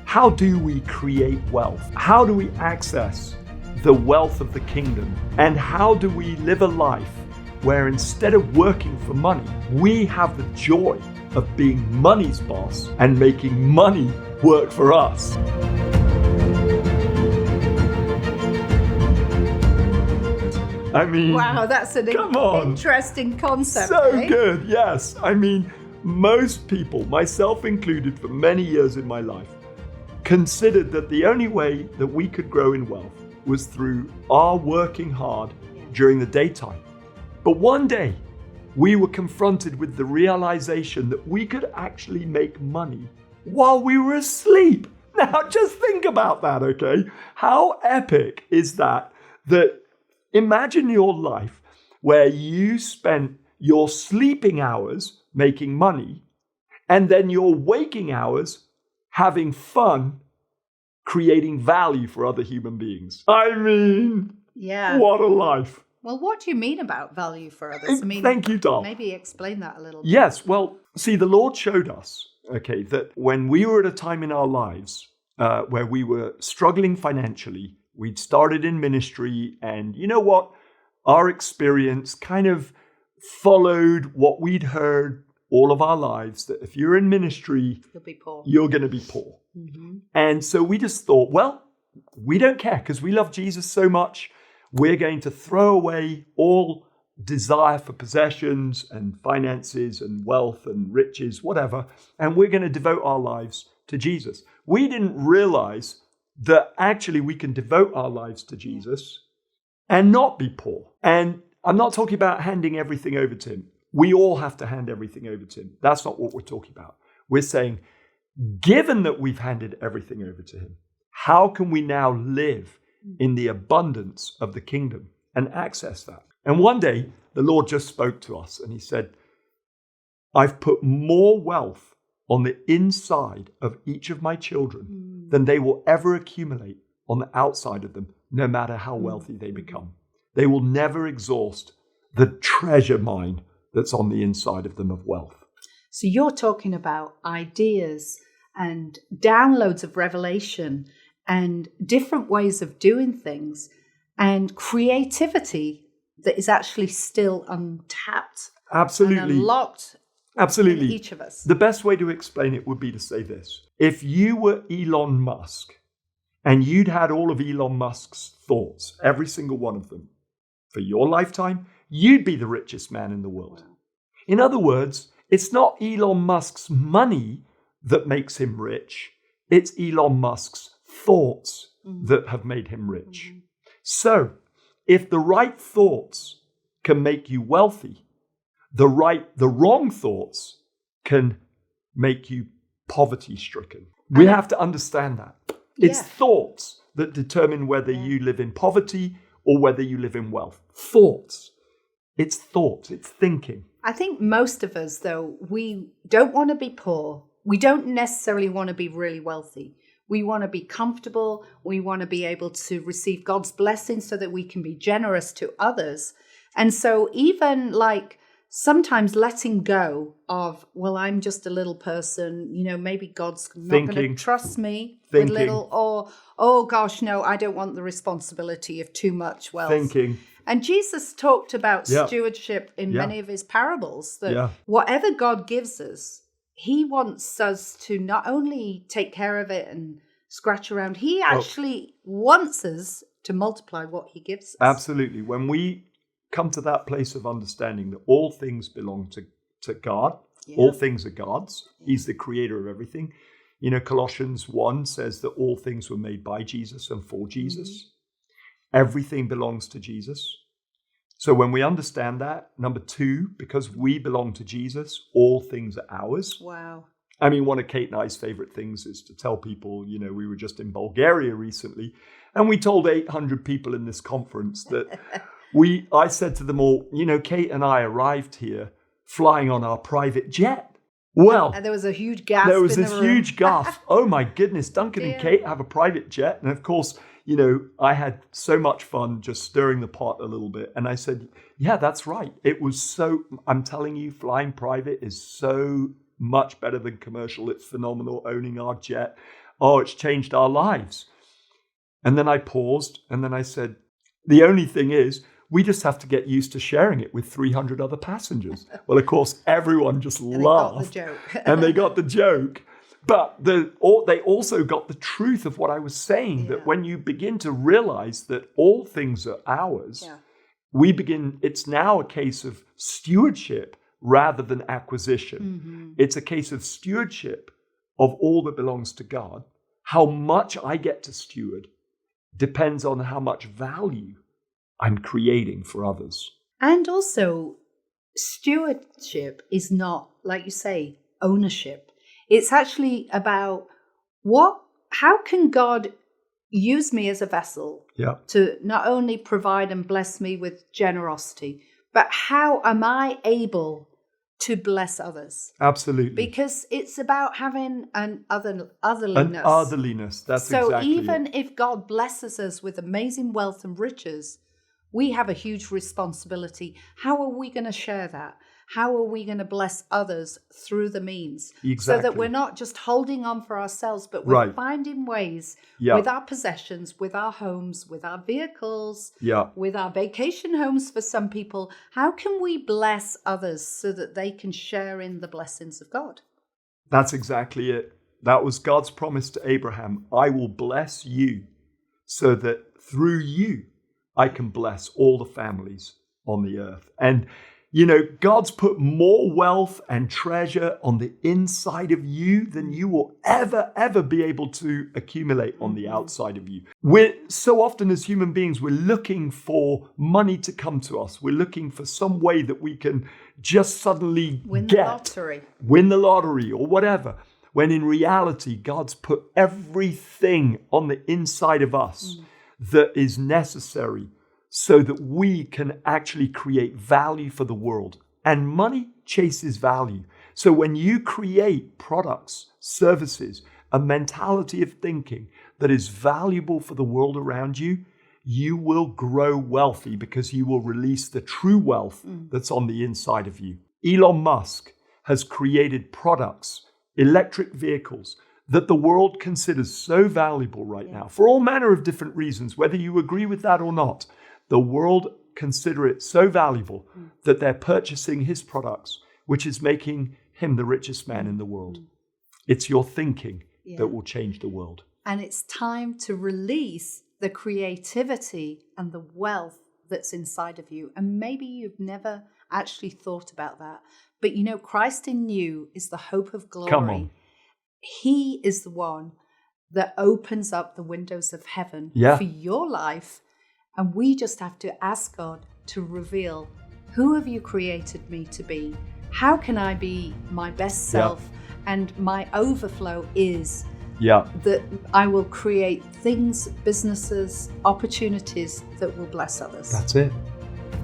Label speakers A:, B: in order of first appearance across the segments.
A: How do we create wealth? How do we access the wealth of the kingdom? And how do we live a life where instead of working for money, we have the joy of being money's boss and making money work for us? I mean,
B: wow, that's an interesting concept.
A: So good, yes. I mean, most people, myself included, for many years in my life, considered that the only way that we could grow in wealth was through our working hard during the daytime. But one day, we were confronted with the realization that we could actually make money while we were asleep. Now, just think about that, okay? How epic is that? That imagine your life where you spent your sleeping hours making money and then your waking hours having fun, creating value for other human beings. I mean, what a life.
B: Well, what do you mean about value for others? I mean,
A: thank you, Dom.
B: Maybe explain that a little bit.
A: Yes, well, see, the Lord showed us, okay, that when we were at a time in our lives where we were struggling financially, we'd started in ministry, and you know what? Our experience kind of followed what we'd heard all of our lives, that if you're in ministry,
B: you'll be poor.
A: You're going to be poor. Mm-hmm. And so we just thought, well, we don't care because we love Jesus so much. We're going to throw away all desire for possessions and finances and wealth and riches, whatever, and we're going to devote our lives to Jesus. We didn't realize that actually we can devote our lives to Jesus and not be poor. And I'm not talking about handing everything over to him. We all have to hand everything over to him. That's not what we're talking about. We're saying, given that we've handed everything over to him, how can we now live in the abundance of the kingdom and access that? And one day, the Lord just spoke to us and he said, I've put more wealth on the inside of each of my children than they will ever accumulate on the outside of them, no matter how wealthy they become. They will never exhaust the treasure mine that's on the inside of them of wealth.
B: So you're talking about ideas and downloads of revelation and different ways of doing things and creativity that is actually still untapped.
A: Absolutely.
B: And unlocked.
A: Absolutely.
B: In each of us.
A: The best way to explain it would be to say this. If you were Elon Musk and you'd had all of Elon Musk's thoughts, every single one of them, for your lifetime, you'd be the richest man in the world. In other words, it's not Elon Musk's money that makes him rich. It's Elon Musk's thoughts that have made him rich. So, if the right thoughts can make you wealthy, the wrong thoughts can make you poverty-stricken. We have to understand that. It's thoughts that determine whether you live in poverty or whether you live in wealth. Thoughts. It's thoughts. It's thinking.
B: I think most of us, though, we don't want to be poor. We don't necessarily want to be really wealthy. We want to be comfortable. We want to be able to receive God's blessings so that we can be generous to others. And so even like sometimes letting go of, well, I'm just a little person, maybe God's not going to trust me with little, or, oh gosh, no, I don't want the responsibility of too much wealth.
A: Thinking.
B: And Jesus talked about stewardship in many of his parables, that whatever God gives us, he wants us to not only take care of it and scratch around, he actually wants us to multiply what he gives us.
A: Absolutely. When we come to that place of understanding that all things belong to God, all things are God's, he's the creator of everything. Colossians 1 says that all things were made by Jesus and for Jesus. Everything belongs to Jesus. So when we understand that, number two, because we belong to Jesus, all things are ours.
B: Wow.
A: I mean, one of Kate and I's favorite things is to tell people, we were just in Bulgaria recently, and we told 800 people in this conference that I said to them all, Kate and I arrived here flying on our private jet. Well,
B: and there was a huge gasp.
A: There was this huge gasp. Oh my goodness, Duncan and Kate have a private jet. And of course, I had so much fun just stirring the pot a little bit. And I said, yeah, that's right. It was I'm telling you, flying private is so much better than commercial. It's phenomenal owning our jet. oh, it's changed our lives. And then I paused and then I said, the only thing is, we just have to get used to sharing it with 300 other passengers. Well, of course, everyone just laughed.
B: They got the joke.
A: And they got the joke. But they also got the truth of what I was saying, that when you begin to realize that all things are ours, it's now a case of stewardship rather than acquisition. It's a case of stewardship of all that belongs to God. How much I get to steward depends on how much value I'm creating for others.
B: And also, stewardship is not, like you say, ownership. It's actually about how can God use me as a vessel to not only provide and bless me with generosity, but how am I able to bless others?
A: Absolutely.
B: Because it's about having an otherliness.
A: An otherliness, that's exactly
B: So even if God blesses us with amazing wealth and riches, we have a huge responsibility. How are we going to share that? How are we going to bless others through the means? So that we're not just holding on for ourselves, but we're finding ways with our possessions, with our homes, with our vehicles, with our vacation homes for some people. How can we bless others so that they can share in the blessings of God?
A: That's exactly it. That was God's promise to Abraham. I will bless you so that through you, I can bless all the families on the earth. And, you know, God's put more wealth and treasure on the inside of you than you will ever be able to accumulate on the outside of you. We're so often as human beings, we're looking for money to come to us. We're looking for some way that we can just suddenly
B: win the lottery
A: or whatever. When in reality, God's put everything on the inside of us that is necessary so that we can actually create value for the world. And money chases value. So when you create products, services, a mentality of thinking that is valuable for the world around you, you will grow wealthy because you will release the true wealth that's on the inside of you. Elon Musk has created products, electric vehicles, that the world considers so valuable right now for all manner of different reasons, whether you agree with that or not. The world consider it so valuable that they're purchasing his products, which is making him the richest man in the world. It's your thinking that will change the world.
B: And it's time to release the creativity and the wealth that's inside of you. And maybe you've never actually thought about that. But you know, Christ in you is the hope of glory.
A: Come on.
B: He is the one that opens up the windows of heaven for your life. And we just have to ask God to reveal, who have you created me to be? How can I be my best self? And my overflow is that I will create things, businesses, opportunities that will bless others.
A: That's it.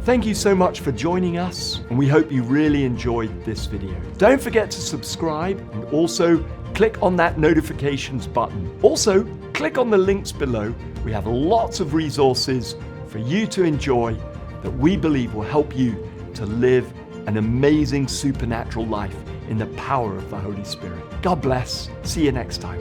A: Thank you so much for joining us, and we hope you really enjoyed this video. Don't forget to subscribe and also click on that notifications button. Also, click on the links below. We have lots of resources for you to enjoy that we believe will help you to live an amazing supernatural life in the power of the Holy Spirit. God bless. See you next time.